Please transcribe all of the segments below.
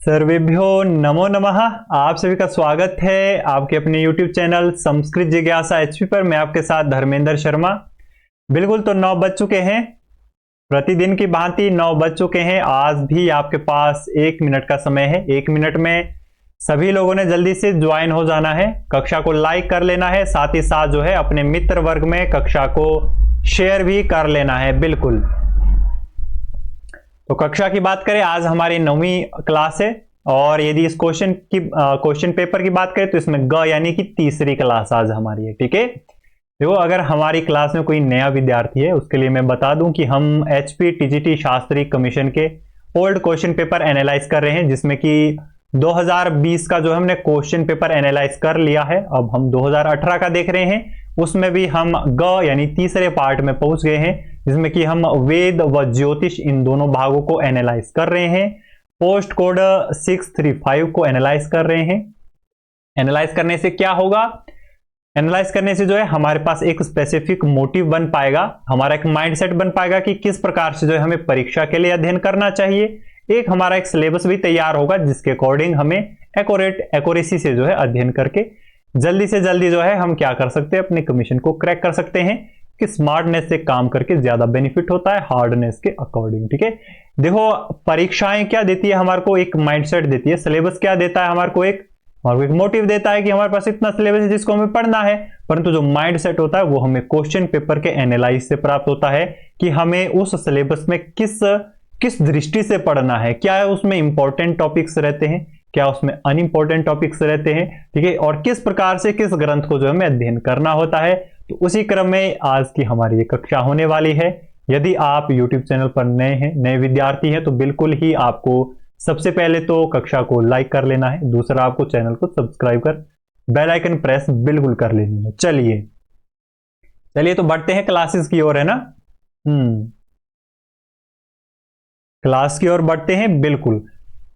सर्वेभ्यो नमो नमः। आप सभी का स्वागत है आपके अपने YouTube चैनल संस्कृत जिज्ञासा एचपी पर। मैं आपके साथ धर्मेंद्र शर्मा। बिल्कुल, तो 9 बज चुके हैं, प्रतिदिन की भांति 9 बज चुके हैं। आज भी आपके पास 1 मिनट का समय है। 1 मिनट में सभी लोगों ने जल्दी से ज्वाइन हो जाना है, कक्षा को लाइक कर लेना है, साथ ही साथ जो है अपने मित्र वर्ग में कक्षा को शेयर भी कर लेना है। बिल्कुल, तो कक्षा की बात करें, आज हमारी 9वीं क्लास है और यदि इस क्वेश्चन पेपर की बात करें तो इसमें ग यानी कि तीसरी क्लास आज हमारी है। ठीक है, देखो, अगर हमारी क्लास में कोई नया विद्यार्थी है उसके लिए मैं बता दूं कि हम एचपी टीजीटी शास्त्री कमीशन के ओल्ड क्वेश्चन पेपर एनालाइज कर रहे हैं, जिसमें कि 2020 का जो हमने क्वेश्चन पेपर एनालाइज कर लिया है। अब हम 2018 का देख रहे हैं, उसमें भी हम ग यानी तीसरे पार्ट में पहुंच गए हैं, जिसमें कि हम वेद व ज्योतिष इन दोनों भागों को एनालाइज कर रहे हैं। पोस्ट कोड 635 को एनालाइज कर रहे हैं। एनालाइज करने से क्या होगा? एनालाइज करने से जो है हमारे पास एक स्पेसिफिक मोटिव बन पाएगा, हमारा एक माइंडसेट बन पाएगा कि किस प्रकार से जो है हमें परीक्षा के लिए अध्ययन करना चाहिए। एक हमारा एक सिलेबस भी तैयार होगा जिसके अकॉर्डिंग हमें एक्यूरेसी से जो है अध्ययन करके जल्दी से जल्दी जो है हम क्या कर सकते हैं, अपने कमीशन को क्रैक कर सकते हैं। कि स्मार्टनेस से काम करके ज्यादा बेनिफिट होता है हार्डनेस के अकॉर्डिंग। ठीक है, देखो, परीक्षाएं क्या देती है हमारे को? एक माइंडसेट देती है। सिलेबस क्या देता है हमारे को? एक मोटिव देता है कि हमारे पास इतना सिलेबस है जिसको हमें पढ़ना है। परंतु जो माइंडसेट होता है वो हमें क्वेश्चन पेपर के एनालाइज से प्राप्त होता है कि हमें उस सिलेबस में किस दृष्टि से पढ़ना है, क्या उसमें इंपॉर्टेंट टॉपिक्स रहते हैं, क्या उसमें अनइंपॉर्टेंट टॉपिक्स रहते हैं। ठीक है, और किस प्रकार से किस ग्रंथ को जो हमें अध्ययन करना होता है। तो उसी क्रम में आज की हमारी ये कक्षा होने वाली है। यदि आप YouTube चैनल पर नए विद्यार्थी हैं तो बिल्कुल ही आपको सबसे पहले तो कक्षा को लाइक कर लेना है, दूसरा आपको चैनल को सब्सक्राइब कर बेल आइकन प्रेस बिल्कुल कर लेनी है। चलिए तो बढ़ते हैं क्लासेस की ओर, है ना। क्लास की ओर बढ़ते हैं। बिल्कुल,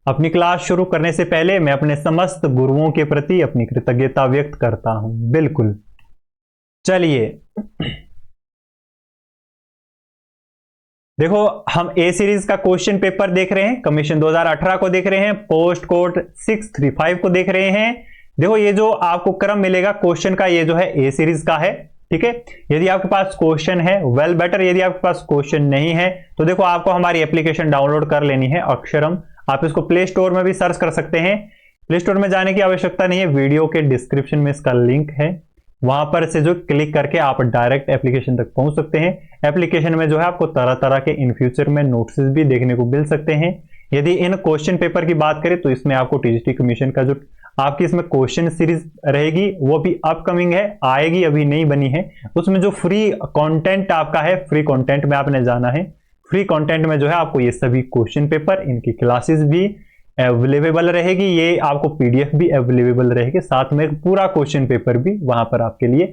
अपनी क्लास शुरू करने से पहले मैं अपने समस्त गुरुओं के प्रति अपनी कृतज्ञता व्यक्त करता हूं। बिल्कुल, चलिए देखो, हम ए सीरीज का क्वेश्चन पेपर देख रहे हैं, कमीशन 2018 को देख रहे हैं, पोस्ट कोड 635 को देख रहे हैं। देखो, ये जो आपको क्रम मिलेगा क्वेश्चन का, ये जो है ए सीरीज का है। ठीक है, यदि आपके पास क्वेश्चन है वेल बेटर, यदि आपके पास क्वेश्चन नहीं है तो देखो आपको हमारी एप्लीकेशन डाउनलोड कर लेनी है, अक्षरम। आप इसको प्ले स्टोर में भी सर्च कर सकते हैं। प्ले स्टोर में जाने की आवश्यकता नहीं है, वीडियो के डिस्क्रिप्शन में इसका लिंक है, वहां पर से जो क्लिक करके आप डायरेक्ट एप्लीकेशन तक पहुंच सकते हैं। एप्लीकेशन में जो है आपको तरह तरह के इन फ्यूचर में नोट्स भी देखने को मिल सकते हैं। यदि इन क्वेश्चन पेपर की बात करें तो इसमें आपको टीजीटी कमीशन का जो आपकी इसमें क्वेश्चन सीरीज रहेगी वो भी अपकमिंग है, आएगी, अभी नहीं बनी है। उसमें जो फ्री कंटेंट आपका है, फ्री कंटेंट में आपने जाना है। फ्री कंटेंट में जो है आपको ये सभी क्वेश्चन पेपर, इनकी क्लासेस भी अवेलेबल रहेगी, ये आपको पीडीएफ भी अवेलेबल रहेगी, साथ में पूरा क्वेश्चन पेपर भी वहां पर आपके लिए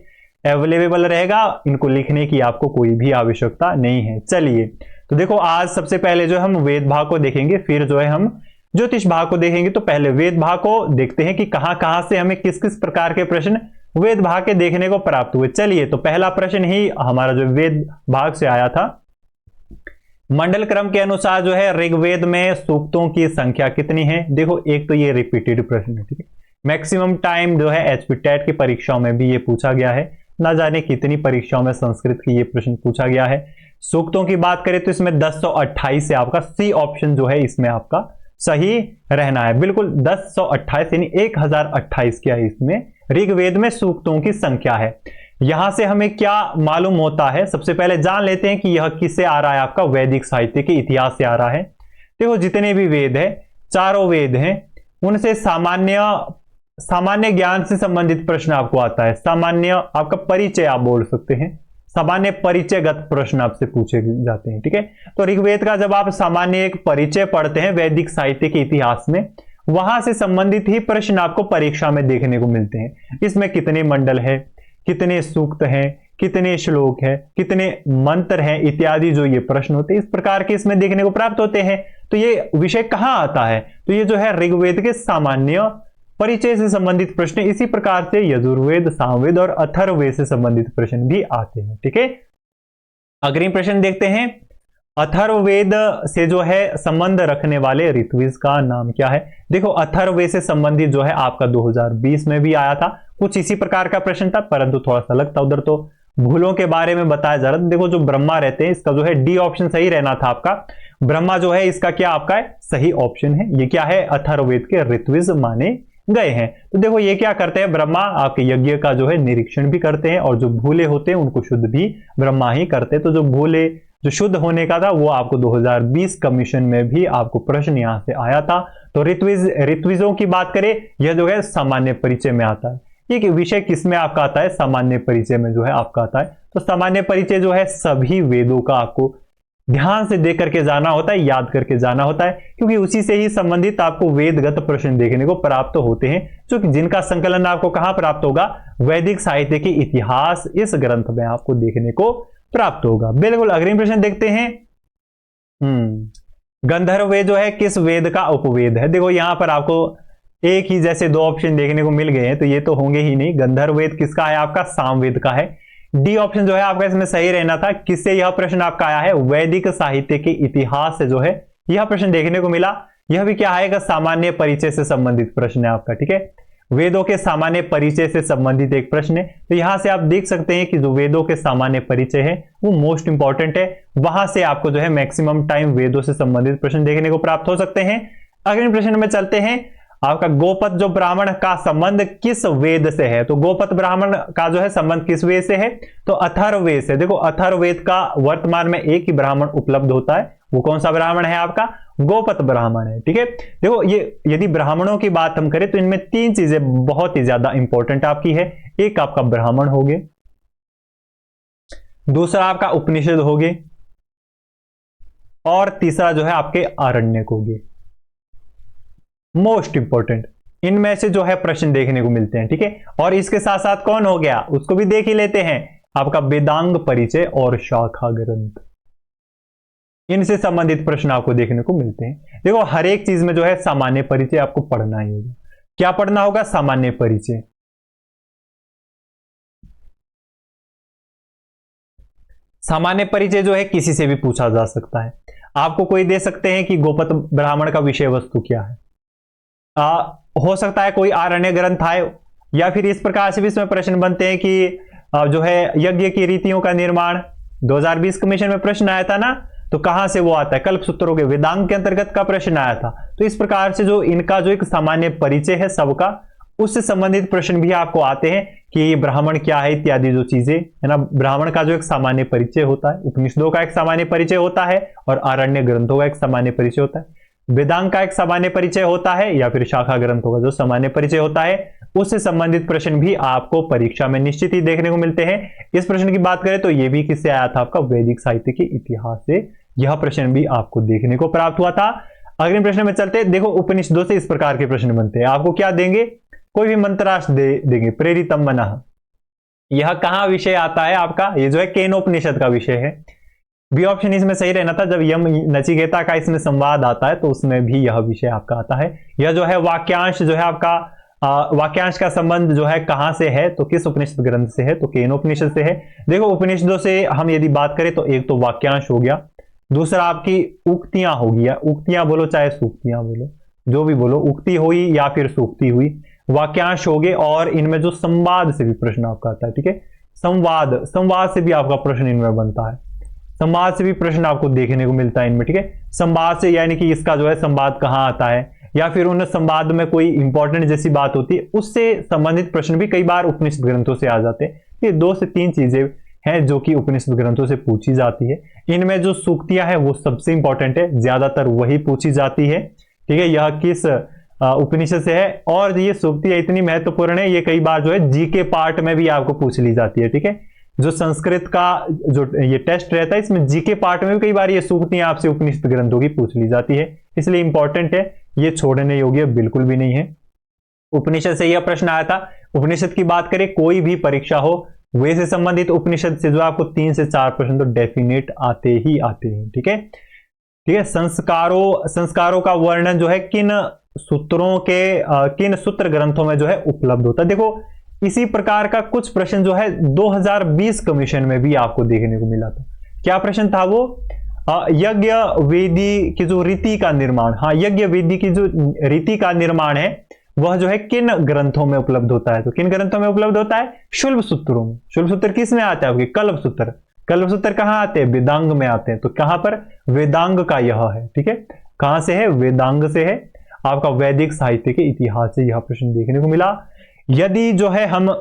अवेलेबल रहेगा। इनको लिखने की आपको कोई भी आवश्यकता नहीं है। चलिए, तो देखो, आज सबसे पहले जो हम वेद भाग को देखेंगे, फिर जो है हम ज्योतिष भाग को देखेंगे। तो पहले वेद भाग को देखते हैं कि कहां से हमें किस किस प्रकार के प्रश्न वेद भाग के देखने को प्राप्त हुए। चलिए, तो पहला प्रश्न ही हमारा जो वेद भाग से आया था, मंडल क्रम के अनुसार जो है ऋग्वेद में सूक्तों की संख्या कितनी है। देखो, एक तो ये रिपीटेड प्रश्न है। ठीक है, मैक्सिमम टाइम जो है एचपी टेट की परीक्षाओं में भी ये पूछा गया है, ना जाने कितनी परीक्षाओं में संस्कृत की ये प्रश्न पूछा गया है। सूक्तों की बात करें तो इसमें 1028 से आपका सी ऑप्शन जो है इसमें आपका सही रहना है। बिल्कुल, 1028 यानी 1028 क्या है इसमें ऋग्वेद में सूक्तों की संख्या है। यहां से हमें क्या मालूम होता है, सबसे पहले जान लेते हैं कि यह किससे आ रहा है, आपका वैदिक साहित्य के इतिहास से आ रहा है। देखो, जितने भी वेद है, चारों वेद हैं, उनसे सामान्य ज्ञान से संबंधित प्रश्न आपको आता है। सामान्य आपका परिचय आप बोल सकते हैं, सामान्य परिचयगत प्रश्न आपसे पूछे जाते हैं। ठीक है, तो ऋग्वेद का जब आप सामान्य एक परिचय पढ़ते हैं वैदिक साहित्य के इतिहास में, वहां से संबंधित ही प्रश्न आपको परीक्षा में देखने को मिलते हैं। इसमें कितने मंडल है, कितने सूक्त हैं, कितने श्लोक है, कितने मंत्र हैं, इत्यादि जो ये प्रश्न होते हैं इस प्रकार के इसमें देखने को प्राप्त होते हैं। तो ये विषय कहां आता है? तो ये जो है ऋग्वेद के सामान्य परिचय से संबंधित प्रश्न। इसी प्रकार से यजुर्वेद, सामवेद और अथर्ववेद से संबंधित प्रश्न भी आते हैं। ठीक है, अग्रिम प्रश्न देखते हैं। अथर्ववेद से जो है संबंध रखने वाले ऋत्विज का नाम क्या है? देखो अथर्ववेद से संबंधित जो है आपका 2020 में भी आया था, कुछ इसी प्रकार का प्रश्न था, परंतु थोड़ा सा अलग था। उधर तो भूलों के बारे में बताया जा रहा था। देखो जो ब्रह्मा रहते हैं, इसका जो है डी ऑप्शन सही रहना था आपका। ब्रह्मा जो है इसका क्या आपका है सही ऑप्शन है। ये क्या है अथर्ववेद के ऋत्विज माने गए हैं। तो देखो ये क्या करते हैं, ब्रह्मा आपके यज्ञ का जो है निरीक्षण भी करते हैं, और जो भूले होते हैं उनको शुद्ध भी ब्रह्मा ही करते हैं। तो जो भूले जो शुद्ध होने का था वो आपको 2020 कमीशन में भी आपको प्रश्न यहां से आया था। तो ऋत्विजों की बात करें, यह जो है सामान्य परिचय में आता है। ये विषय किसमें आपका आता है? सामान्य परिचय में जो है आपका आता है। तो सामान्य परिचय जो है सभी वेदों का आपको ध्यान से देख करके जाना होता है, याद करके जाना होता है, क्योंकि उसी से ही संबंधित आपको वेदगत प्रश्न देखने को प्राप्त होते हैं, जो जिनका संकलन आपको कहां प्राप्त होगा? वैदिक साहित्य के इतिहास इस ग्रंथ में आपको देखने को प्राप्त होगा। बिल्कुल अग्रिम प्रश्न देखते हैं। गंधर्व वेद जो है किस वेद का उपवेद है? देखो यहां पर आपको एक ही जैसे दो ऑप्शन देखने को मिल गए हैं, तो ये तो होंगे ही नहीं। गंधर्व वेद किसका है? आपका सामवेद का है। डी ऑप्शन जो है आपका इसमें सही रहना था। किससे यह प्रश्न आपका आया है? वैदिक साहित्य के इतिहास से जो है यह प्रश्न देखने को मिला। यह भी क्या आएगा? सामान्य परिचय से संबंधित प्रश्न है आपका, ठीक है। वेदों के सामान्य परिचय से संबंधित एक प्रश्न है। तो यहां से आप देख सकते हैं कि जो वेदों के सामान्य परिचय है वो मोस्ट इंपॉर्टेंट है। वहां से आपको जो है मैक्सिमम टाइम वेदों से संबंधित प्रश्न देखने को प्राप्त हो सकते हैं। अगले प्रश्न में चलते हैं। आपका गोपत जो ब्राह्मण का संबंध किस वेद से है? तो गोपत ब्राह्मण का जो है संबंध किस वेद से है? तो अथर्ववेद से। देखो अथर्ववेद का वर्तमान में एक ही ब्राह्मण उपलब्ध होता है, वो कौन सा ब्राह्मण है? आपका गोपत ब्राह्मण है, ठीक है। देखो ये यदि ब्राह्मणों की बात हम करें तो इनमें तीन चीजें बहुत ही ज्यादा इंपॉर्टेंट आपकी है। एक आपका ब्राह्मण हो गए, दूसरा आपका उपनिषद हो गए, और तीसरा जो है आपके आरण्यक हो गए। मोस्ट इंपॉर्टेंट इनमें से जो है प्रश्न देखने को मिलते हैं, ठीक है। और इसके साथ साथ कौन हो गया उसको भी देख ही लेते हैं, आपका वेदांग परिचय और शाखा ग्रंथ। इनसे संबंधित प्रश्न आपको देखने को मिलते हैं। देखो हर एक चीज में जो है सामान्य परिचय आपको पढ़ना ही होगा। क्या पढ़ना होगा? सामान्य परिचय। सामान्य परिचय जो है किसी से भी पूछा जा सकता है। आपको कोई दे सकते हैं कि गोपत ब्राह्मण का विषय वस्तु क्या है, हो सकता है कोई आरण्य ग्रंथ आए, या फिर इस प्रकार से भी इसमें प्रश्न बनते हैं कि जो है यज्ञ की रीतियों का निर्माण 2020 कमीशन में प्रश्न आया था ना, तो कहां से वो आता है? कल्पसूत्रों के वेदांग के अंतर्गत का प्रश्न आया था। तो इस प्रकार से जो इनका जो एक सामान्य परिचय है सबका, उससे संबंधित प्रश्न भी आपको आते हैं कि ये ब्राह्मण क्या है इत्यादि जो चीजें है ना। ब्राह्मण का जो एक सामान्य परिचय होता है, उपनिषदों का एक सामान्य परिचय होता है, और आरण्य ग्रंथों का एक सामान्य परिचय होता है। वेदांग का एक सामान्य परिचय होता है, या फिर शाखा ग्रंथों का जो सामान्य परिचय होता है, उससे संबंधित प्रश्न भी आपको परीक्षा में निश्चित ही देखने को मिलते हैं। इस प्रश्न की बात करें तो यह भी किससे आया था? आपका वैदिक साहित्य के इतिहास से यह प्रश्न भी आपको देखने को प्राप्त हुआ था। अगले प्रश्न में चलते हैं। देखो उपनिषदों से इस प्रकार के प्रश्न बनते हैं। आपको क्या देंगे? कोई भी मंत्रार्थ देंगे, प्रेरितम मनः। यह कहां विषय आता है आपका? ये जो है केनोपनिषद का विषय है। बी ऑप्शन इसमें सही रहना था। जब यम नचिकेता का इसमें संवाद आता है तो उसमें भी यह विषय आपका आता है। यह जो है वाक्यांश जो है आपका वाक्यांश का संबंध जो है कहां से है? तो किस उपनिषद ग्रंथ से है? तो केनोपनिषद से है। देखो उपनिषदों से हम यदि बात करें तो एक तो वाक्यांश हो गया, दूसरा आपकी उक्तियां होगी, या उक्तियां बोलो चाहे सूक्तियां बोलो, जो भी बोलो, उक्ति हुई या फिर सूक्ति हुई, वाक्यांश हो गए, और इनमें जो संवाद से भी प्रश्न आपका आता है, ठीक है। संवाद से भी आपका प्रश्न इनमें बनता है। संवाद से भी प्रश्न आपको देखने को मिलता है इनमें, ठीक है। संवाद से यानी कि इसका जो है संवाद कहां आता है, या फिर उन संवाद में कोई इंपॉर्टेंट जैसी बात होती है, उससे संबंधित प्रश्न भी कई बार उपनिषद ग्रंथों से आ जाते हैं। ये 2 से 3 चीजें हैं जो कि उपनिषद ग्रंथों से पूछी जाती है। इनमें जो सूक्तियां हैं वो सबसे इंपॉर्टेंट है, ज्यादातर वही पूछी जाती है, ठीक है। यह किस उपनिषद से है, और ये सूक्तियां इतनी महत्वपूर्ण है, ये कई बार जो है जीके पार्ट में भी आपको पूछ ली जाती है, ठीक है। जो संस्कृत का जो ये टेस्ट रहता है, इसमें जीके पार्ट में भी कई बार ये सूक्तियां आपसे उपनिषद ग्रंथों की पूछ ली जाती है, इसलिए इंपॉर्टेंट है, ये छोड़ने योग्य बिल्कुल भी नहीं है। उपनिषद से यह प्रश्न आया था। उपनिषद की बात करें, कोई भी परीक्षा हो, वे से संबंधित उपनिषद से जो आपको 3 से 4 प्रश्न तो डेफिनेट आते ही आते हैं, ठीक है। ठीक है, संस्कारों का वर्णन जो है किन सूत्रों के किन सूत्र ग्रंथों में जो है उपलब्ध होता है। देखो इसी प्रकार का कुछ प्रश्न जो है 2020 कमीशन में भी आपको देखने को मिला था। क्या प्रश्न था वो? यज्ञ वेदी की जो रीति का निर्माण, हाँ यज्ञ वेदी की जो रीति का निर्माण है वह जो है किन ग्रंथों में उपलब्ध होता है? तो किन ग्रंथों में उपलब्ध होता है? शुल्ब सूत्रों में। शुल्ब सूत्र किस में आता है? आपके कल्प सूत्र। कल्प सूत्र कहां आते हैं? वेदांग में आते हैं। तो कहां पर? वेदांग का यह है, ठीक है। कहां से है? वेदांग से है। आपका वैदिक साहित्य के इतिहास से यह प्रश्न देखने को मिला। यदि जो है हम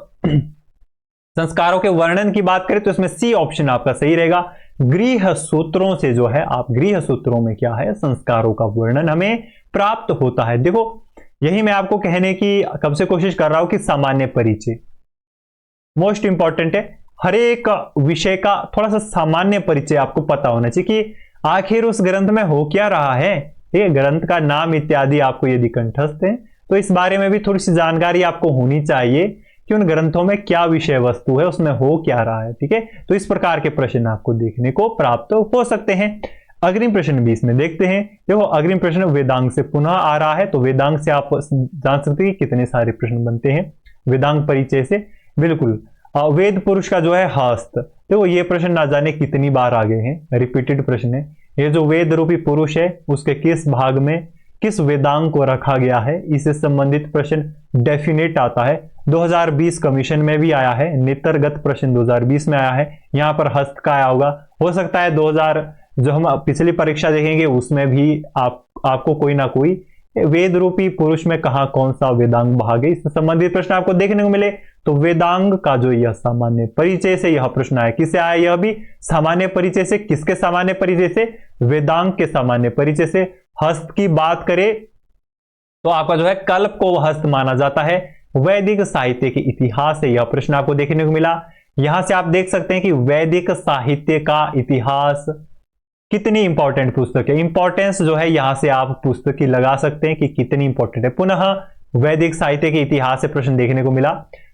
संस्कारों के वर्णन की बात करें तो इसमें सी ऑप्शन आपका सही रहेगा। गृह सूत्रों से जो है, आप गृह सूत्रों में क्या है? संस्कारों का वर्णन हमें प्राप्त होता है। देखो यही मैं आपको कहने की कब से कोशिश कर रहा हूं कि सामान्य परिचय मोस्ट इंपॉर्टेंट है। हर एक विषय का थोड़ा सा सामान्य परिचय आपको पता होना चाहिए कि आखिर उस ग्रंथ में हो क्या रहा है, ठीक है। ग्रंथ का नाम इत्यादि आपको यदि कंठस्थ है तो इस बारे में भी थोड़ी सी जानकारी आपको होनी चाहिए कि उन ग्रंथों में क्या विषय वस्तु है, उसमें हो क्या रहा है, ठीक है। तो इस प्रकार के प्रश्न आपको देखने को प्राप्त हो सकते हैं। अग्रिम प्रश्न 20 में देखते हैं। देखो अग्रिम प्रश्न वेदांग से पुनः आ रहा है, तो वेदांग से आप जान सकते हैं कितने सारे प्रश्न बनते हैं वेदांग परिचय से। बिल्कुल वेद पुरुष का जो है हस्त, देखो ये प्रश्न ना जाने कितनी बार आ गए हैं, रिपीटेड प्रश्न है। ये जो वेद रूपी पुरुष है उसके किस भाग में किस वेदांग को रखा गया है, इससे संबंधित प्रश्न डेफिनेट आता है। 2020 कमीशन में भी आया है, नेत्रगत प्रश्न 2020 में आया है, यहां पर हस्त का आया होगा। हो सकता है 2000 जो हम पिछली परीक्षा देखेंगे उसमें भी आपको कोई ना कोई वेद रूपी पुरुष में कहा कौन सा वेदांग भाग है इससे संबंधित प्रश्न आपको देखने को मिले। तो वेदांग का जो यह सामान्य परिचय से यह प्रश्न आया, किससे आया? यह भी सामान्य परिचय से। किसके सामान्य परिचय से? वेदांग के सामान्य परिचय से। हस्त की बात करें तो आपका जो है कल्प को हस्त माना जाता है। वैदिक साहित्य के इतिहास से यह प्रश्न आपको देखने को मिला। यहां से आप देख सकते हैं कि वैदिक साहित्य का इतिहास कितनी इंपॉर्टेंट पुस्तक है। इंपॉर्टेंस जो है यहां से आप पुस्तक की लगा सकते हैं कि कितनी इंपॉर्टेंट है। पुनः वैदिक साहित्य के इतिहास से प्रश्न देखने को मिला,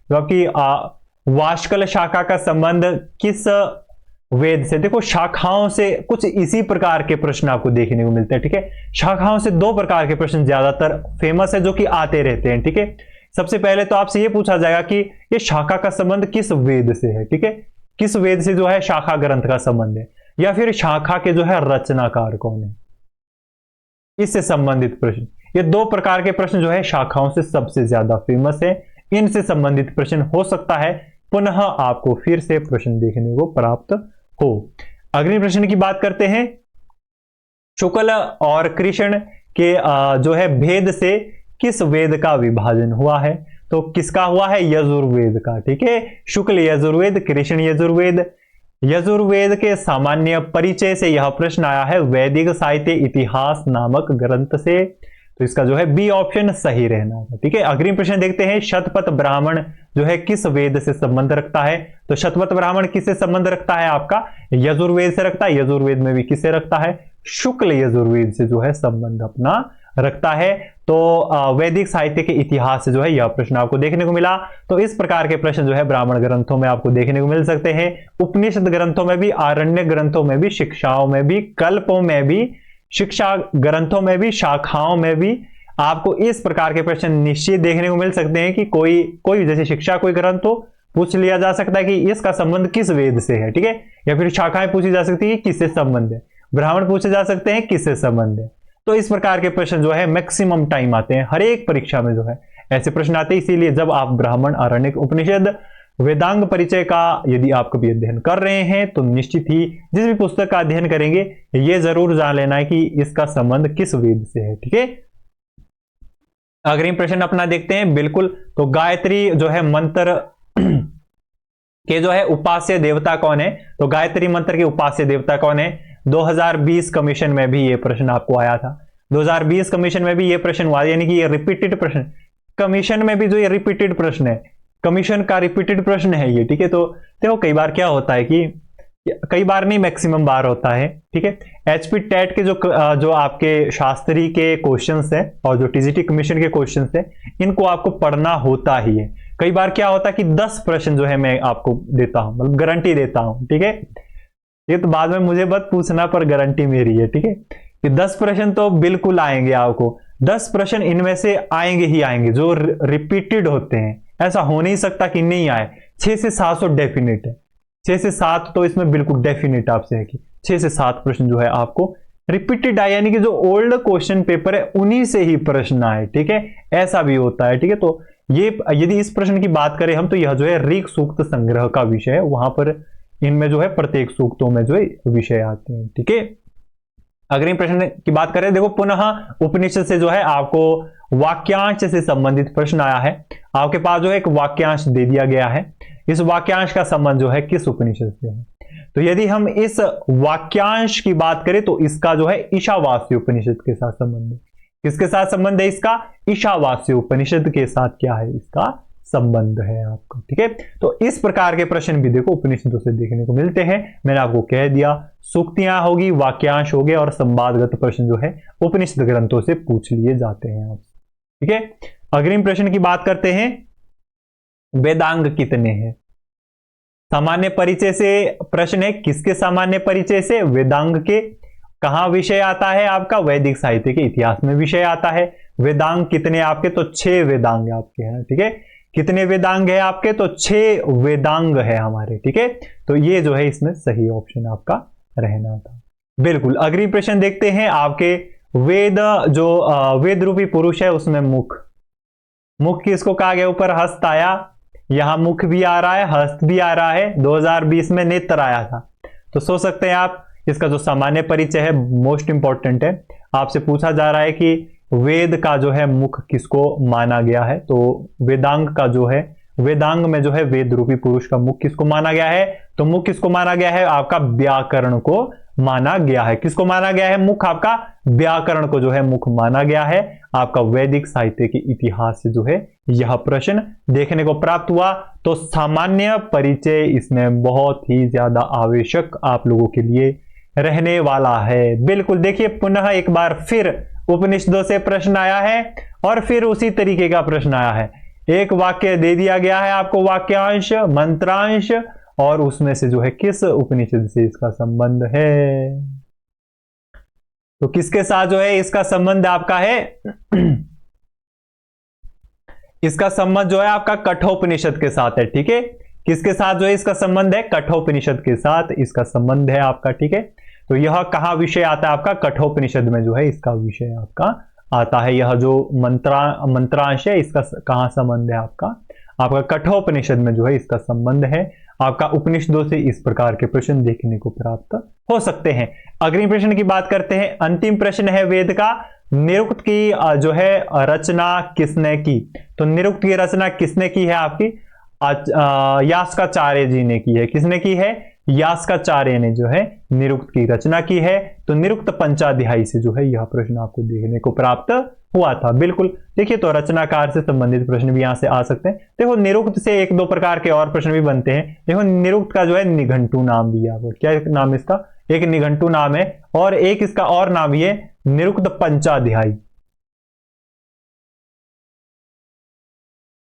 क्योंकि वाष्कल शाखा का संबंध किस वेद से? देखो शाखाओं से कुछ इसी प्रकार के प्रश्न आपको देखने को मिलते हैं, ठीक है। शाखाओं से दो प्रकार के प्रश्न ज्यादातर फेमस है जो कि आते रहते हैं, ठीक है। सबसे पहले तो आपसे यह पूछा जाएगा कि यह शाखा का संबंध किस वेद से है, ठीक है। किस वेद से जो है शाखा ग्रंथ का संबंध है, या फिर शाखा के जो है रचनाकार कौन है, इससे संबंधित प्रश्न। ये दो प्रकार के प्रश्न जो है शाखाओं से सबसे ज्यादा फेमस है, इनसे संबंधित प्रश्न हो सकता है पुनः आपको फिर से प्रश्न देखने को प्राप्त हो। अगले प्रश्न की बात करते हैं। शुक्ल और कृष्ण के जो है भेद से किस वेद का विभाजन हुआ है? तो किसका हुआ है? यजुर्वेद का, ठीक है। शुक्ल यजुर्वेद, कृष्ण यजुर्वेद। यजुर्वेद के सामान्य परिचय से यह प्रश्न आया है वैदिक साहित्य इतिहास नामक ग्रंथ से। तो इसका जो है बी ऑप्शन सही रहना है, ठीक है। अग्रिम प्रश्न देखते हैं। शतपथ ब्राह्मण जो है किस वेद से संबंध रखता है? तो शतपथ ब्राह्मण किससे संबंध रखता है? आपका यजुर्वेद से रखता है। यजुर्वेद में भी किससे रखता है? शुक्ल यजुर्वेद से जो है संबंध अपना रखता है। तो वैदिक साहित्य के इतिहास से जो है यह प्रश्न आपको देखने को मिला। तो इस प्रकार के प्रश्न जो है ब्राह्मण ग्रंथों में आपको देखने को मिल सकते हैं। उपनिषद ग्रंथों में भी, आरण्य ग्रंथों में भी, शिक्षाओं में भी, कल्पों में भी, शिक्षा ग्रंथों में भी, शाखाओं में भी आपको इस प्रकार के प्रश्न निश्चित देखने को मिल सकते हैं कि कोई जैसे शिक्षा कोई ग्रंथ हो, पूछ लिया जा सकता है कि इसका संबंध किस वेद से है, ठीक है। या फिर शाखाएं पूछी जा सकती है कि किससे संबंध है, ब्राह्मण पूछे जा सकते हैं किससे संबंध है। तो इस प्रकार के प्रश्न जो है मैक्सिमम टाइम आते हैं, हर एक परीक्षा में जो है ऐसे प्रश्न आते हैं। इसीलिए जब आप ब्राह्मण, आरण्यक, उपनिषद, वेदांग परिचय का यदि आप कभी अध्ययन कर रहे हैं तो निश्चित ही जिस भी पुस्तक का अध्ययन करेंगे ये जरूर जान लेना है कि इसका संबंध किस वेद से है, ठीक है। अग्रिम प्रश्न अपना देखते हैं। बिल्कुल, तो गायत्री जो है मंत्र के जो है उपास्य देवता कौन है? तो गायत्री मंत्र के उपास्य देवता कौन है? 2020 कमीशन में भी ये प्रश्न आपको आया था। 2020 कमीशन में भी ये प्रश्न हुआ, यानी कि ये रिपीटेड प्रश्न कमीशन में भी जो ये रिपीटेड प्रश्न है, कमीशन का रिपीटेड प्रश्न है ये, ठीक है। तो देखो कई बार क्या होता है कि कई बार नहीं, मैक्सिमम बार होता है, ठीक है। एचपी टेट के जो आपके शास्त्री के क्वेश्चंस हैं और जो टीजीटी कमीशन के क्वेश्चंस हैं, इनको आपको पढ़ना होता ही है। कई बार क्या होता है कि 10 प्रश्न जो है मैं आपको देता हूं, मतलब गारंटी देता हूं, ठीक है। ये तो बाद में मुझे मत पूछना, पर गारंटी मेरी है, ठीक है, कि 10 प्रश्न तो बिल्कुल आएंगे आपको। 10 प्रश्न इनमें से आएंगे ही आएंगे जो रिपीटेड होते हैं। ऐसा हो नहीं सकता कि नहीं आए। 6 से 7 डेफिनेट है, 6 से 7 तो इसमें बिल्कुल डेफिनेट आपसे है कि 6 से 7 प्रश्न जो है आपको रिपीटेड आए, यानी कि जो ओल्ड क्वेश्चन पेपर है उन्हीं से ही प्रश्न आए, ठीक है, ऐसा भी होता है, ठीक है। तो ये यदि इस प्रश्न की बात करें हम, तो यह जो है ऋग सूक्त संग्रह का विषय है, वहां पर इनमें जो है प्रत्येक सूक्तों में जो है विषय आते हैं, ठीक है। अग्रिम प्रश्न की बात करें, देखो पुनः उपनिषद से जो है आपको वाक्यांश से संबंधित प्रश्न आया है। आपके पास जो है एक वाक्यांश दे दिया गया है, इस वाक्यांश का संबंध जो है किस उपनिषद से है। तो यदि हम इस वाक्यांश की बात करें तो इसका जो है ईशावास्य उपनिषद के साथ संबंध है। किसके साथ संबंध है इसका? ईशावास्य उपनिषद के साथ क्या है इसका संबंध है आपका, ठीक है। तो इस प्रकार के प्रश्न भी देखो उपनिषदों से देखने को मिलते हैं। मैंने आपको कह दिया, सूक्तियां होगी, वाक्यांश हो गए और संवादगत प्रश्न जो है उपनिषद ग्रंथों से पूछ लिए जाते हैं आप, ठीक है। अग्रिम प्रश्न की बात करते हैं, वेदांग कितने हैं? सामान्य परिचय से प्रश्न है, किसके सामान्य परिचय से? वेदांग के। कहां विषय आता है आपका? वैदिक साहित्य के इतिहास में विषय आता है। वेदांग कितने आपके? तो 6 वेदांग आपके हैं, ठीक है। कितने वेदांग है आपके? तो 6 वेदांग है हमारे, ठीक है। तो ये जो है इसमें सही ऑप्शन आपका रहना था, बिल्कुल। अगली प्रश्न देखते हैं आपके, वेद जो वेद रूपी पुरुष है उसमें मुख किसको कहा गया? ऊपर हस्त आया, यहां मुख भी आ रहा है, हस्त भी आ रहा है। 2020 में नेत्र आया था, तो सोच सकते हैं आप इसका जो सामान्य परिचय है मोस्ट इंपॉर्टेंट है। आपसे पूछा जा रहा है कि वेद का जो है मुख किसको माना गया है, तो वेदांग का जो है, वेदांग में जो है वेद रूपी पुरुष का मुख किसको माना गया है? तो मुख किसको माना गया है? आपका व्याकरण को माना गया है। किसको माना गया है मुख? आपका व्याकरण को जो है मुख माना गया है। आपका वैदिक साहित्य के इतिहास से जो है यह प्रश्न देखने को प्राप्त हुआ। तो सामान्य परिचय इसमें बहुत ही ज्यादा आवश्यक आप लोगों के लिए रहने वाला है, बिल्कुल। देखिए पुनः एक बार फिर उपनिषदों से प्रश्न आया है और फिर उसी तरीके का प्रश्न आया है। एक वाक्य दे दिया गया है आपको, वाक्यांश, मंत्रांश, और उसमें से जो है किस उपनिषद से इसका संबंध है। तो किसके साथ जो है इसका संबंध आपका है? इसका संबंध जो है आपका कठोपनिषद के साथ है, ठीक है। किसके साथ जो है इसका संबंध है? कठोपनिषद के साथ इसका संबंध है आपका, ठीक है। तो यह कहां विषय आता है आपका? कठोपनिषद में जो है इसका विषय आपका आता है। यह जो मंत्रांश है इसका कहां संबंध है आपका? आपका कठोपनिषद में जो है इसका संबंध है। आपका उपनिषदों से इस प्रकार के प्रश्न देखने को प्राप्त हो सकते हैं। अगले प्रश्न की बात करते हैं। अंतिम प्रश्न है वेद का, निरुक्त की जो है रचना किसने की? तो निरुक्त की रचना किसने की है आपकी? यास्काचार्य जी ने की है। किसने की है? यास्काचार्य ने जो है निरुक्त की रचना की है। तो निरुक्त पंचाध्यायी से जो है यह प्रश्न आपको देखने को प्राप्त हुआ था, बिल्कुल। देखिए तो रचनाकार से संबंधित प्रश्न भी यहां से आ सकते हैं। देखो निरुक्त से 1-2 प्रकार के और प्रश्न भी बनते हैं। देखो निरुक्त का जो है निघंटू नाम भी है, क्या नाम इसका? एक निघंटू नाम है, और एक इसका और नाम भी है निरुक्त पंचाध्यायी।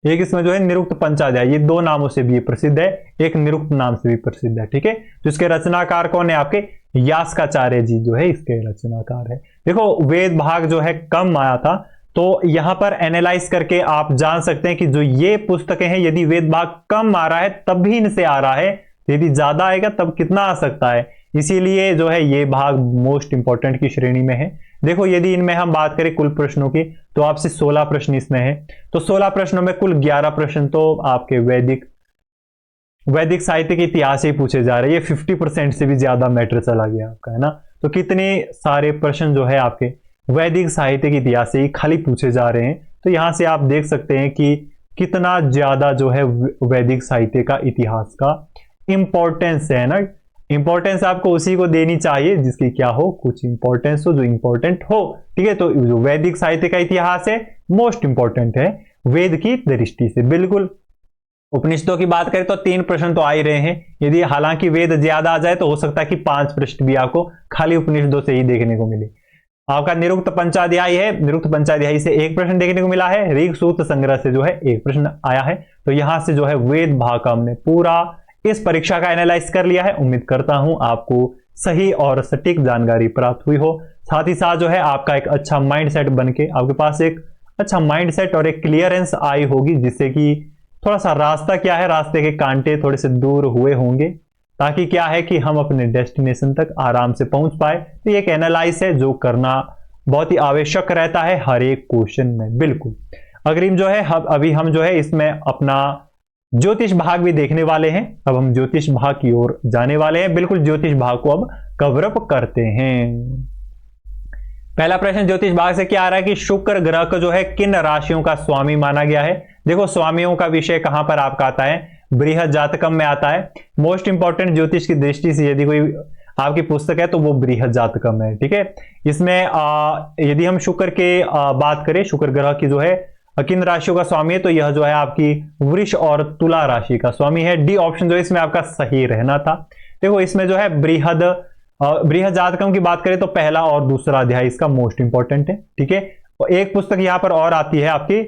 एक इसमें जो है निरुक्त पंचाध्यायी, ये 2 नामों से भी प्रसिद्ध है, एक निरुक्त नाम से भी प्रसिद्ध है, ठीक है। तो इसके रचनाकार कौन है आपके? यास्काचार्य जी जो है इसके रचनाकार है। देखो वेद भाग जो है कम आया था, तो यहां पर एनालाइज करके आप जान सकते हैं कि जो ये पुस्तकें हैं, यदि वेद भाग कम आ रहा है तब भी इनसे आ रहा है, यदि ज्यादा आएगा तब कितना आ सकता है। इसीलिए जो है ये भाग मोस्ट इंपॉर्टेंट की श्रेणी में है। देखो यदि इनमें हम बात करें कुल प्रश्नों की, तो आपसे 16 प्रश्न इसमें है। तो 16 प्रश्नों में कुल 11 प्रश्न तो आपके वैदिक साहित्य के इतिहास से ही पूछे जा रहे हैं। ये 50% से भी ज्यादा मैटर चला गया आपका, है ना। तो कितने सारे प्रश्न जो है आपके वैदिक साहित्य के इतिहास से ही खाली पूछे जा रहे हैं। तो यहां से आप देख सकते हैं कि कितना ज्यादा जो है वैदिक साहित्य का इतिहास का इंपॉर्टेंस है ना। इंपॉर्टेंस आपको उसी को देनी चाहिए जिसकी क्या हो, कुछ इंपॉर्टेंस हो, जो इंपॉर्टेंट हो, ठीक है। तो जो वैदिक साहित्य का इतिहास है मोस्ट इंपॉर्टेंट है वेद की दृष्टि से, बिल्कुल। उपनिषदों की बात करें तो 3 प्रश्न तो आ ही रहे हैं। यदि हालांकि वेद ज्यादा आ जाए तो हो सकता है कि 5 प्रश्न भी आपको खाली उपनिषदों से ही देखने को मिले। आपका निरुक्त पंचाध्यायी है, निरुक्त पंचाध्यायी से 1 प्रश्न देखने को मिला है। ऋग सूक्त संग्रह से जो है 1 प्रश्न आया है। तो यहां से जो है वेद भाग का हमने पूरा इस परीक्षा का एनालाइज कर लिया है। उम्मीद करता हूं आपको सही और सटीक जानकारी प्राप्त हुई हो। साथ ही साथ जो है आपका एक अच्छा माइंडसेट बनके आपके पास एक अच्छा माइंडसेट और एक क्लियरेंस आई होगी, जिससे कि थोड़ा सा रास्ता क्या है, रास्ते के कांटे थोड़े से दूर हुए होंगे। ताकि क्या है कि हम अपने डेस्टिनेशन तक आराम से पहुंच पाए। तो ये एक एनालाइज है जो करना बहुत ही आवश्यक रहता है हर एक क्वेश्चन में। बिल्कुल अग्रिम जो है अभी हम जो है इसमें अपना ज्योतिष भाग भी देखने वाले हैं। अब हम ज्योतिष भाग की ओर जाने वाले हैं। बिल्कुल ज्योतिष भाग को अब कवर अप करते हैं। पहला प्रश्न ज्योतिष भाग से क्या आ रहा है कि शुक्र ग्रह को जो है किन राशियों का स्वामी माना गया है। देखो स्वामियों का विषय कहां पर आपका आता है, बृहद जातकम में आता है। मोस्ट इंपॉर्टेंट ज्योतिष की दृष्टि से यदि कोई आपकी पुस्तक है तो वो बृहद जातकम है। ठीक है, इसमें यदि हम शुक्र के बात करें, शुक्र ग्रह की जो है किन राशियों का स्वामी है, तो यह जो है आपकी वृष और तुला राशि का स्वामी है। डी ऑप्शन जो है इसमें आपका सही रहना था। देखो इसमें जो है बृहद जातकम की बात करें तो पहला और दूसरा अध्याय इसका मोस्ट इंपॉर्टेंट है। ठीक है, और एक पुस्तक यहां पर और आती है आपकी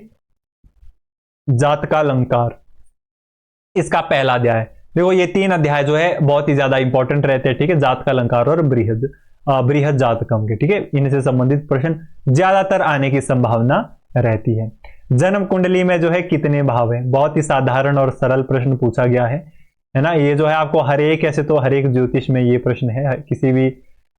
जातकालंकार, इसका पहला अध्याय। देखो ये 3 अध्याय जो है बहुत ही ज्यादा इंपॉर्टेंट रहते हैं। ठीक है, जातकालंकार और बृहद जातकम के। ठीक है, इनसे संबंधित प्रश्न ज्यादातर आने की संभावना रहती है। जन्म कुंडली में जो है कितने भाव हैं, बहुत ही साधारण और सरल प्रश्न पूछा गया है ना। ये जो है आपको हर एक, ऐसे तो हर एक ज्योतिष में ये प्रश्न है, किसी भी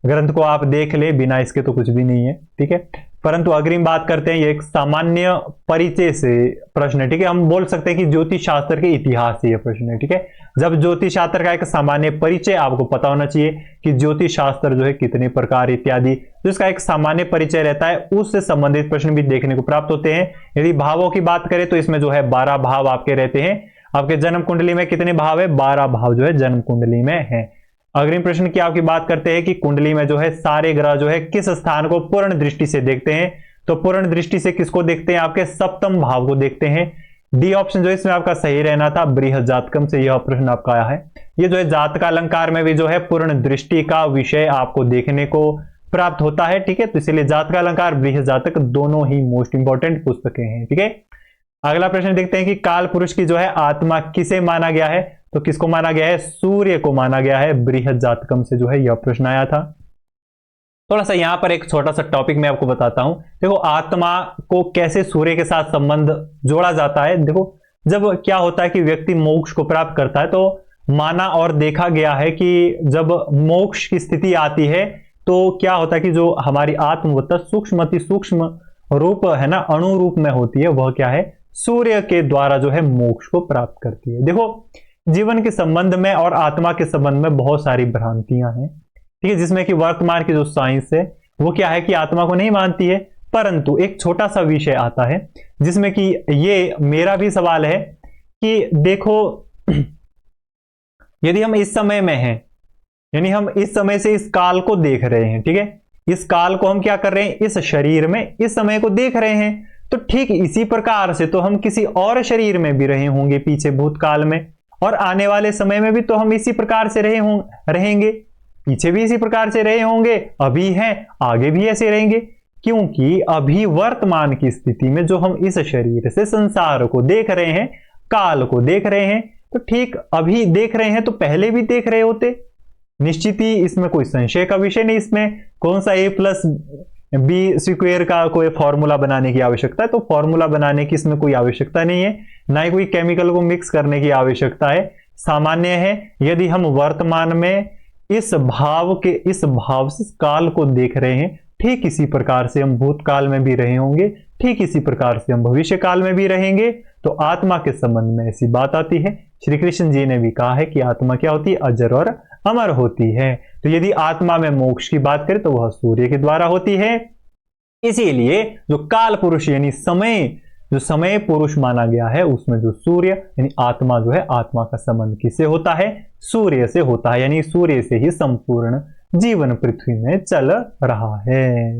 ग्रंथ को आप देख ले, बिना इसके तो कुछ भी नहीं है। ठीक है, परंतु अग्रिम बात करते हैं, ये एक सामान्य परिचय से प्रश्न है। ठीक है, हम बोल सकते हैं कि ज्योतिष शास्त्र के इतिहास से यह प्रश्न है। ठीक है, जब ज्योतिष शास्त्र का एक सामान्य परिचय आपको पता होना चाहिए कि ज्योतिष शास्त्र जो है कितने प्रकार इत्यादि, तो इसका एक सामान्य परिचय रहता है, उससे संबंधित प्रश्न भी देखने को प्राप्त होते हैं। यदि भावों की बात करें तो इसमें जो है 12 भाव आपके रहते हैं। आपके जन्म कुंडली में कितने भाव है, 12 भाव जो है जन्म कुंडली में है। अग्रिम प्रश्न की आपकी बात करते हैं कि कुंडली में जो है सारे ग्रह जो है किस स्थान को पूर्ण दृष्टि से देखते हैं, तो पूर्ण दृष्टि से किसको देखते हैं, आपके सप्तम भाव को देखते हैं। डी ऑप्शन जो इसमें आपका सही रहना था, बृहद जातकम से यह प्रश्न आपका आया है। ये जो है जातकालंकार में भी जो है पूर्ण दृष्टि का विषय आपको देखने को प्राप्त होता है। ठीक है, तो इसलिए जातकालंकार, बृहद जातक दोनों ही मोस्ट इंपॉर्टेंट पुस्तकें हैं। ठीक है, अगला प्रश्न देखते हैं कि काल पुरुष की जो है आत्मा किसे माना गया है, तो किसको माना गया है, सूर्य को माना गया है। बृहद जातकम से जो है यह प्रश्न आया था। थोड़ा सा यहां पर एक छोटा सा टॉपिक मैं आपको बताता हूं। देखो आत्मा को कैसे सूर्य के साथ संबंध जोड़ा जाता है। देखो जब क्या होता है कि व्यक्ति मोक्ष को प्राप्त करता है, तो माना और देखा गया है कि जब मोक्ष की स्थिति आती है तो क्या होता है कि जो हमारी आत्मवत्ता सूक्ष्म रूप है ना, अणु रूप में होती है, वह क्या है, सूर्य के द्वारा जो है मोक्ष को प्राप्त करती है। देखो जीवन के संबंध में और आत्मा के संबंध में बहुत सारी भ्रांतियां हैं। ठीक है, जिसमें कि वर्तमान की जो साइंस है वो क्या है कि आत्मा को नहीं मानती है, परंतु एक छोटा सा विषय आता है जिसमें कि ये मेरा भी सवाल है कि देखो यदि हम इस समय में हैं, यानी हम इस समय से इस काल को देख रहे हैं। ठीक है, इस काल को हम क्या कर रहे हैं, इस शरीर में इस समय को देख रहे हैं, तो ठीक इसी प्रकार से तो हम किसी और शरीर में भी रहे होंगे पीछे भूतकाल में, और आने वाले समय में भी तो हम इसी प्रकार से रहेंगे, पीछे भी इसी प्रकार से रहे होंगे, अभी हैं, आगे भी ऐसे रहेंगे। क्योंकि अभी वर्तमान की स्थिति में जो हम इस शरीर से संसार को देख रहे हैं, काल को देख रहे हैं, तो ठीक अभी देख रहे हैं तो पहले भी देख रहे होते। निश्चित ही इसमें कोई संशय का विषय नहीं। इसमें कौन सा a+b² का कोई फॉर्मूला बनाने की आवश्यकता है, तो फॉर्मूला बनाने की इसमें कोई आवश्यकता नहीं है, ना ही कोई केमिकल को मिक्स करने की आवश्यकता है। सामान्य है, यदि हम वर्तमान में इस भाव से काल को देख रहे हैं, ठीक इसी प्रकार से हम भूतकाल में भी रहे होंगे, ठीक इसी प्रकार से हम भविष्य काल में भी रहेंगे। तो आत्मा के संबंध में ऐसी बात आती है। श्री कृष्ण जी ने भी कहा है कि आत्मा क्या होती है, अजर और अमर होती है। तो यदि आत्मा में मोक्ष की बात करें तो वह सूर्य के द्वारा होती है। इसीलिए जो काल पुरुष यानी समय पुरुष माना गया है, उसमें जो सूर्य यानी आत्मा जो है, आत्मा का संबंध किससे होता है, सूर्य से होता है। यानी सूर्य से ही संपूर्ण जीवन पृथ्वी में चल रहा है।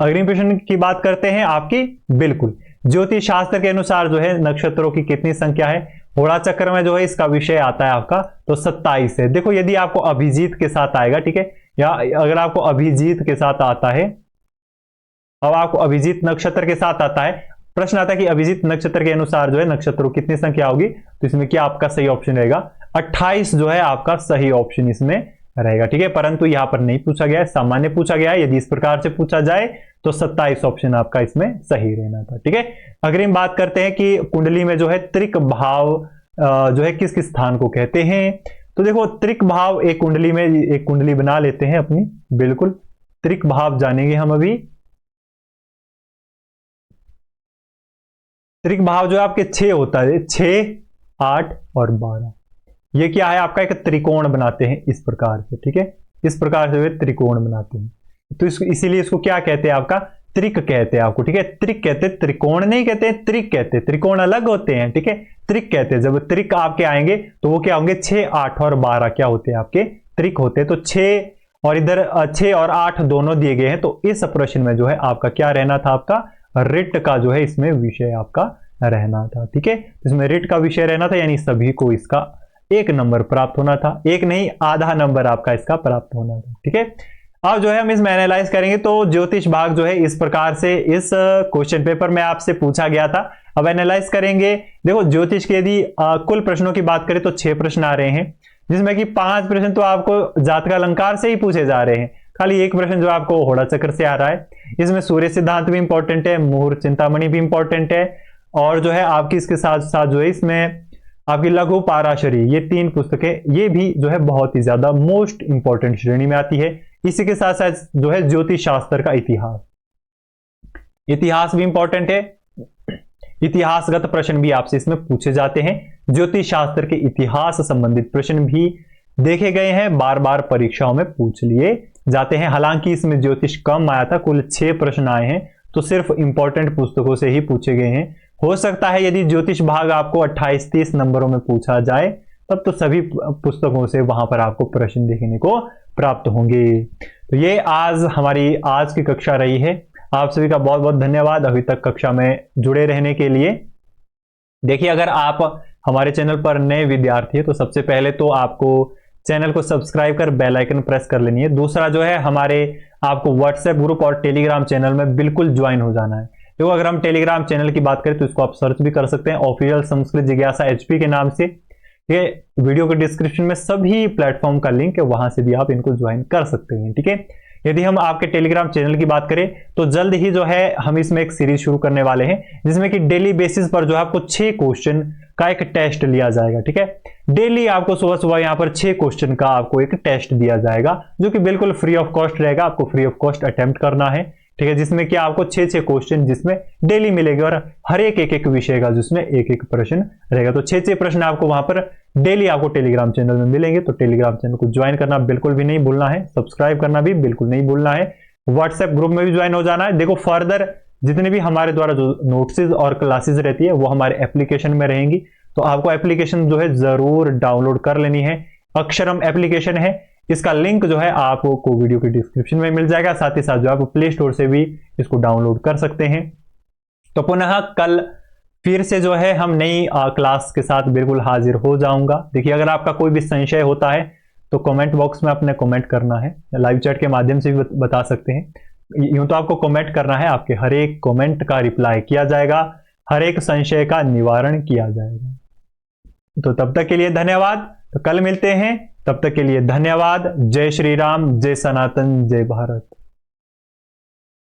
अगले प्रश्न की बात करते हैं आपकी। बिल्कुल ज्योतिष शास्त्र के अनुसार जो है नक्षत्रों की कितनी संख्या है, घोड़ा चक्र में जो है इसका विषय आता है आपका, तो 27 है। देखो यदि आपको अभिजीत के साथ आएगा, ठीक है, या अगर आपको अभिजीत के साथ आता है, अब आपको अभिजीत नक्षत्र के साथ आता है, प्रश्न आता है कि अभिजीत नक्षत्र के अनुसार जो है नक्षत्रों की कितनी संख्या होगी, तो इसमें क्या आपका सही ऑप्शन रहेगा, 28 जो है आपका सही ऑप्शन इसमें रहेगा। ठीक है, परंतु यहां पर नहीं पूछा गया है, सामान्य पूछा गया है। यदि इस प्रकार से पूछा जाए तो 27 ऑप्शन आपका इसमें सही रहना था। ठीक है, अग्रिम बात करते हैं कि कुंडली में जो है त्रिक भाव जो है किस किस स्थान को कहते हैं, तो देखो त्रिक भाव एक कुंडली में, एक कुंडली बना लेते हैं अपनी, बिल्कुल त्रिक भाव जानेंगे हम अभी। त्रिक भाव जो आपके 6 होता है, 6, 8 और 12, ये क्या है आपका एक त्रिकोण बनाते हैं इस प्रकार से, ठीक है, इस प्रकार से वे त्रिकोण बनाते हैं। तो इसीलिए इसको क्या कहते हैं, आपका त्रिक कहते हैं आपको, ठीक है, त्रिक कहते हैं, त्रिकोण नहीं कहते हैं, त्रिक कहते हैं, त्रिकोण अलग होते हैं, ठीक है, त्रिक कहते हैं। जब त्रिक आपके आएंगे तो वो क्या होंगे, 6, 8 और 12 क्या होते हैं आपके त्रिक होते हैं। तो 6 और इधर 6 और 8 दोनों दिए गए हैं, तो इस प्रश्न में जो है आपका क्या रहना था, आपका रिट का जो है इसमें विषय आपका रहना था, ठीक है, इसमें रिट का विषय रहना था, यानी सभी को इसका 1 नंबर प्राप्त होना था, 1 नहीं आधा नंबर आपका इसका प्राप्त होना था, ठीक है। अब जो है हम इसमें एनालाइज करेंगे। तो ज्योतिष भाग जो है इस प्रकार से इस क्वेश्चन पेपर में आपसे पूछा गया था। अब एनालाइज करेंगे। देखो ज्योतिष के यदि कुल प्रश्नों की बात करें तो 6 प्रश्न आ रहे हैं, जिसमें कि 5 प्रश्न तो आपको जातक अलंकार से ही पूछे जा रहे हैं, खाली एक प्रश्न जो आपको होड़ा चक्र से आ रहा है। इसमें सूर्य सिद्धांत भी इंपॉर्टेंट है, मुहूर्त चिंतामणि भी इंपॉर्टेंट है, और जो है आपकी इसके साथ साथ जो है इसमें आपकी लघु पाराशरी, ये 3 पुस्तकें ये भी जो है बहुत ही ज्यादा मोस्ट इंपॉर्टेंट श्रेणी में आती है। इसी के साथ साथ जो है ज्योतिष शास्त्र का इतिहास भी इंपॉर्टेंट है, इतिहासगत प्रश्न भी आपसे इसमें पूछे जाते हैं। ज्योतिष शास्त्र के इतिहास संबंधित प्रश्न भी देखे गए हैं, बार बार परीक्षाओं में पूछ लिए जाते हैं। हालांकि इसमें ज्योतिष कम आया था, कुल 6 प्रश्न आए हैं, तो सिर्फ इंपॉर्टेंट पुस्तकों से ही पूछे गए हैं। हो सकता है यदि ज्योतिष भाग आपको 28-30 नंबरों में पूछा जाए तब तो सभी पुस्तकों से वहां पर आपको प्रश्न देखने को प्राप्त होंगे। तो ये हमारी आज की कक्षा रही है। आप सभी का बहुत बहुत धन्यवाद अभी तक कक्षा में जुड़े रहने के लिए। देखिए अगर आप हमारे चैनल पर नए विद्यार्थी हैं तो सबसे पहले तो आपको चैनल को सब्सक्राइब कर बेल आइकन प्रेस कर लेनी है। दूसरा जो है हमारे आपको व्हाट्सएप ग्रुप और टेलीग्राम चैनल में बिल्कुल ज्वाइन हो जाना है। तो अगर हम टेलीग्राम चैनल की बात करें तो इसको आप सर्च भी कर सकते हैं, ऑफिशियल संस्कृत जिज्ञासा एचपी के नाम से। ये वीडियो के डिस्क्रिप्शन में सभी प्लेटफॉर्म का लिंक है, वहां से भी आप इनको ज्वाइन कर सकते हैं, ठीक है। यदि हम आपके टेलीग्राम चैनल की बात करें तो जल्द ही जो है हम इसमें एक सीरीज शुरू करने वाले हैं, जिसमें कि डेली बेसिस पर जो है आपको 6 क्वेश्चन का एक टेस्ट लिया जाएगा, ठीक है। डेली आपको सुबह सुबह यहाँ पर 6 क्वेश्चन का आपको एक टेस्ट दिया जाएगा, जो कि बिल्कुल फ्री ऑफ कॉस्ट रहेगा। आपको फ्री ऑफ कॉस्ट अटेम्प्ट करना है, ठीक है, जिसमें कि आपको 6 क्वेश्चन जिसमें डेली मिलेंगे, और हर एक विषय का जिसमें एक प्रश्न रहेगा। तो 6 प्रश्न आपको वहां पर डेली आपको टेलीग्राम चैनल में मिलेंगे। तो टेलीग्राम चैनल को ज्वाइन करना बिल्कुल भी नहीं भूलना है, सब्सक्राइब करना भी बिल्कुल नहीं भूलना है, व्हाट्सएप ग्रुप में भी ज्वाइन हो जाना है। देखो फर्दर जितने भी हमारे द्वारा जो नोट्स और क्लासेस रहती है वो हमारे एप्लीकेशन में रहेंगी, तो आपको एप्लीकेशन जो है जरूर डाउनलोड कर लेनी है। अक्षरम एप्लीकेशन है, इसका लिंक जो है आपको वीडियो के डिस्क्रिप्शन में मिल जाएगा, साथ ही साथ जो आप प्ले स्टोर से भी इसको डाउनलोड कर सकते हैं। तो पुनः कल फिर से जो है हम नई क्लास के साथ बिल्कुल हाजिर हो जाऊंगा। देखिए अगर आपका कोई भी संशय होता है तो कमेंट बॉक्स में अपने कमेंट करना है, लाइव चैट के माध्यम से भी बता सकते हैं। यूं तो आपको कमेंट करना है, आपके हर एक कमेंट का रिप्लाई किया जाएगा, हर एक संशय का निवारण किया जाएगा। तो तब तक के लिए धन्यवाद, तो कल मिलते हैं, तब तक के लिए धन्यवाद। जय श्री राम, जय सनातन, जय भारत।